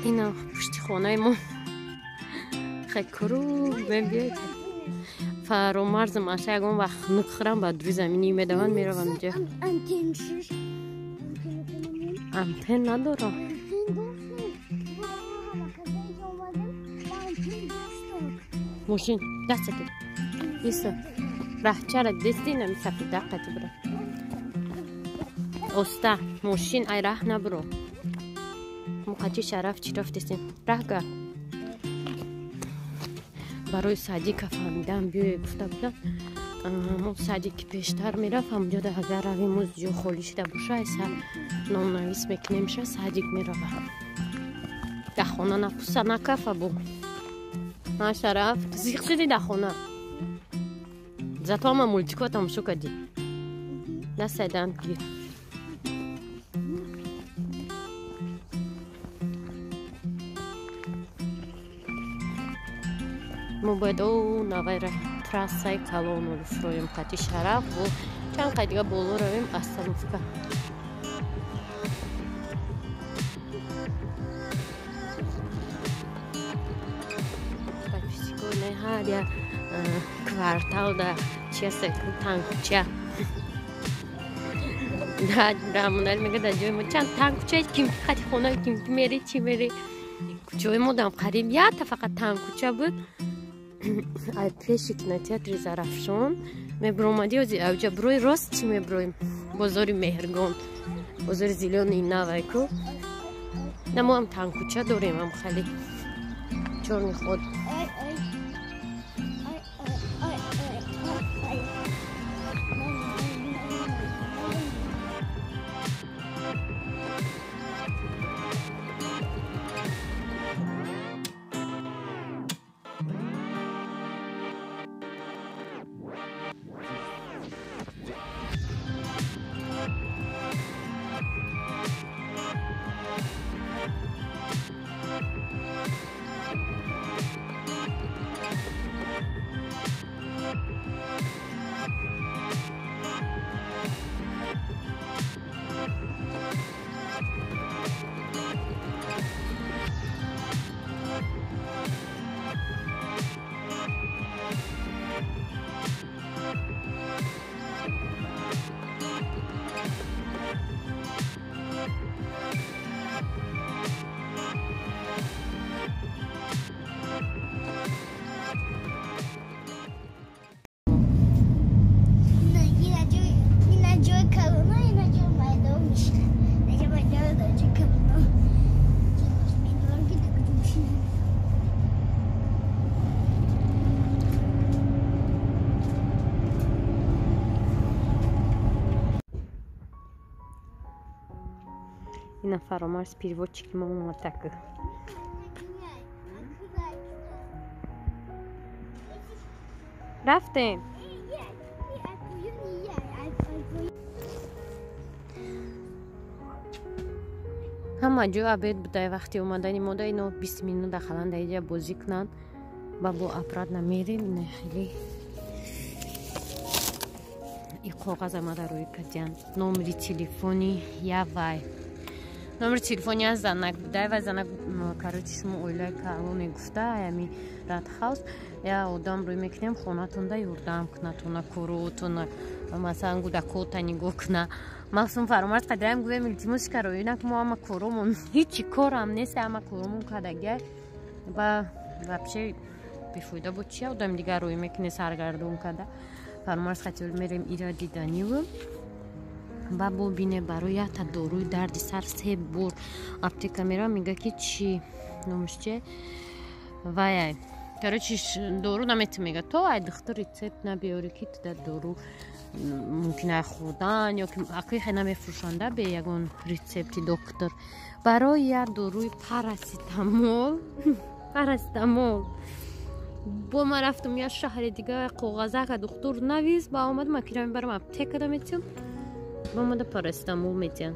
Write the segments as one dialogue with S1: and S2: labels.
S1: اینا پشت خانه ما خیلی کرو بیاید فرامرز ماشه اگه وقت نخورم با دوی زمینی میدهن میرم اینجا انتن نداره ماشین دستت ایسا راه را دستی نمی سفید دقیقی برا استا ماشین ای راه نبرو مقاچی شرف چی رفتیسین راه گه برای سعدی که فهمیدم بیایی گفته بودم اما سعدی که پیشتر میرفت همونجا ده اگر روی موز جو خولی شده باشه ایسا نام نویس میکنیم شه سعدی میرفت ده خونه نپوسته نکفه بو ها شرف زیخ شدی ده خونه زتا همه مولتیکات هم شو کدی دست ایدن گیر ما باید او نویر تراسای کلون رو فرویم کتی شرف و چند قیدیگه بولو رویم استانوفکا باید پیسیکو نه یا کوارتال ده چیه سکل تنکوچه رامونال میگه در جای ما چند تنکوچه کیم خطی خونه کیم میری چی میری جای ما دم قریب یا تا فقط تنکوچه بود پیش کیناتیاتر زرافشان میبرومدی و اوجا بروی راست چی میبرویم بازاری مهرگان بازار زیلیان این نوی کو نما هم تنکوچه داریم هم خیلی چون میخواد اینا فرامرز پیرو چیکی ما ماتکه رفتیم همه جو عبید بوده وقتی اومدنی ماده اینو 20 مینو دخلن در اینجا بازی کنن با بو اپراد نمیریم اینه خیلی این کاغذ آمده روی کدیان نمری تلفنی یا وای نمر تلفنی از زنک بوده و زنک کارچشمو اویلای کارونی گفته همی رد خواست یا آدم روی میکنیم خونتون ده یوردم کنتون کروتون مثلا گودکوتنی گوکنه مخصوصا فرامرز قدرم گوه ملتیموش کروی نک ما همه کرومون هیچی کارم نیست همه کرومون کدگه و وابشه بیفایده بود چیه آدم دیگر روی میکنه سرگردون کده فرامرز خطور میریم ایرا دیدنی و ببینه برای تا داروی درد سر 3 بار اپتیکا میرم میگه که چی نومش چه وای کارچش دارو نمیتونه تو ای دکتر ریسپت نبیاری که در دارو ممکنه خودن یا که اکی نمیفروشنده به یگان ریسپتی دکتر برای یه داروی پاراسیتامول با ما رفتم یه شهر دیگه کاغذه که دکتر نویس با اومد ما کیرم برام اپتیک دادم میتونم با اومد پاراسیتامول میتونم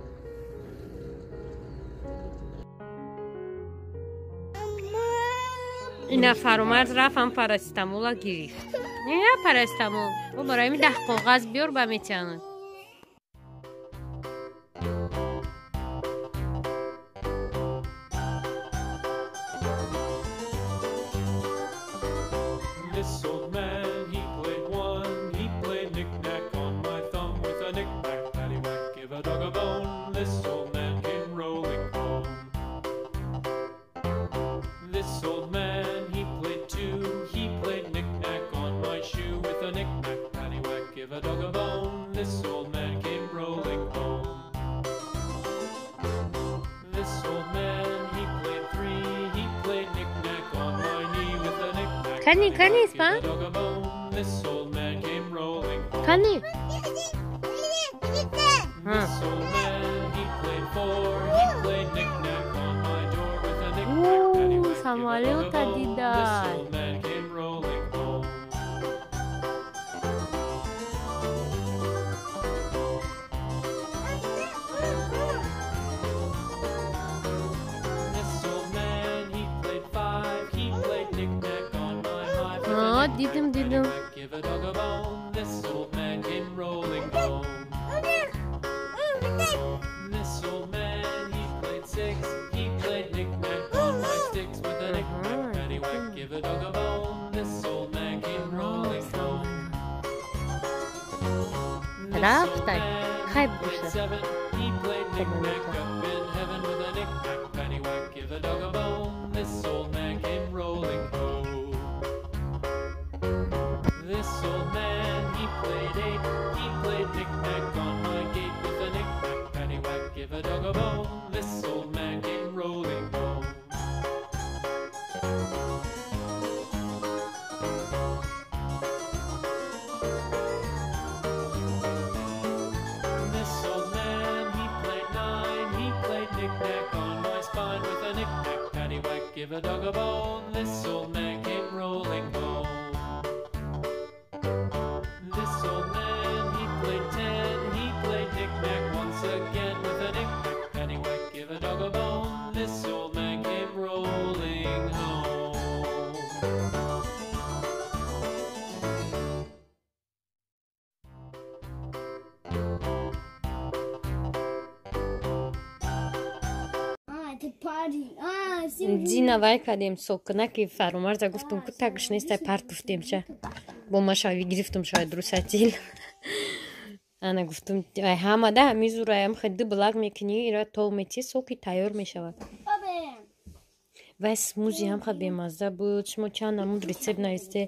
S1: اینا فرامرز رفتم پاراستامول گرفت. نه پاراستامول. و برای می 10 کاغذ بیار با میتونه. Kani ispan? Kani? Samaliu tadi dah. Dedim. This old man came rolling home. This old man, he played 6. He played knick-knack on my sticks with a knick-knack, paddywhack, give a dog a bone. This old man came rolling home. This old man, he played 7. He played knick-knack up in heaven with a knick-knack, paddywhack, give a dog a bone. This old man came rolling home. This old man, he played 8. He played knick-knack on my gate with a knick-knack, paddywhack, give a dog a bone. This old man came rolling home. This old man, he played 9. He played knick-knack on my spine with a knick-knack, paddywhack, give a dog a bone. This old man came rolling home. This old man, he played 10. He played knick-knack once again with a knick-knack, paddywhack, give a dog a bone. This old man came rolling home.
S2: The party.
S1: Дина вайкадем сокна ки фаромарза гуфтум ку такш нестай парт гуфтем ча. Бо машави гирифтум шояд русатил. Ана гуфтум ай ҳамада ҳамизураям хидди благ мекунӣ ира то мети соки тайёр мешавад. Вай смузи ҳам ха бемазза буд. Шумо чанд намуд рецепт нависте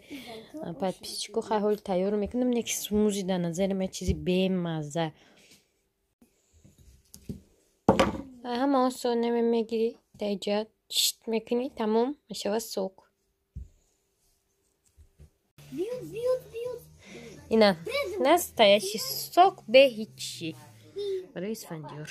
S1: подписчику хаҳол тайёр мекунам неки смузи да назари ман чизи бемазза. Ҳама осона мегирӣ даҷа чишт мекунӣ тамом мешавад сок. Ина настоящий сок бе ҳичи барои исфандиёр.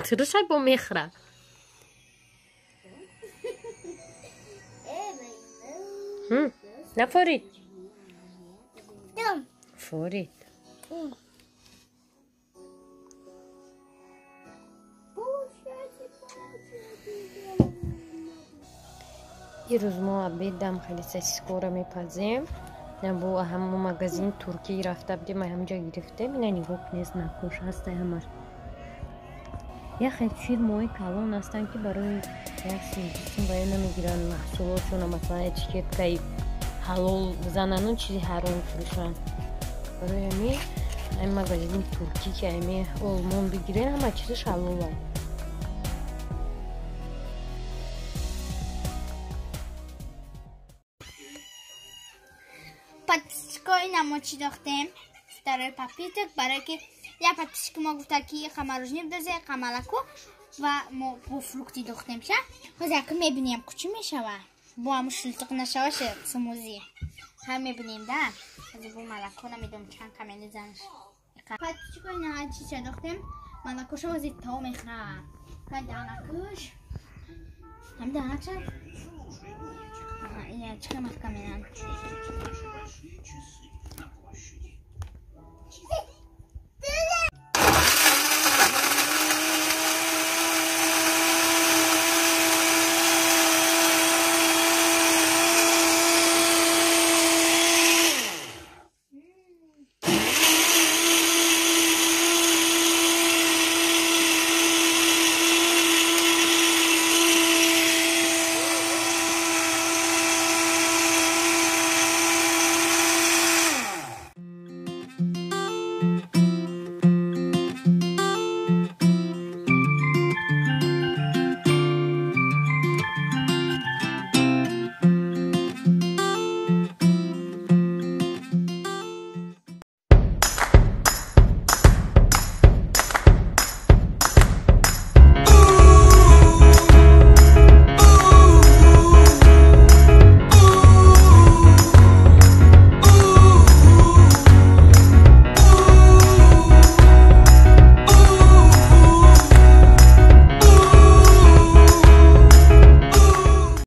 S1: Туршай бо мехра. نفرید فرید دیروز ما بیدم خیلی سیسکورا میپزیم نبو همون مغازین ترکی رفته بودیم همونجا گرفتیم اینا نگاه کنیز نکوش هسته همار یه خیلی فیرمای کلان هستن که برای یک سیزیسیم باید نمیگیرن محصولاتشون مثلا اتیکت حلال زنانون چیزی حرام فروشن برای این مغازین ترکی که این آلمان بگیرن همه چیزش حلال هست.
S2: Подписчика нам очень дохтем. Второй попиток, бараки. Я подписчика могу такие хамаружни вдазе, хамалаку. Ва по фрукти дохтем, ша. Хозяйка мебнем кучу мешава. Буам шлиток нашава ше смузи. Хам мебнем, да. Хозяйка малаку намидом чан камени занш. Подписчика нам чича дохтем. Малаку ша вози то мехра. Хай данакуш. Хам данакша. چقدر محکمه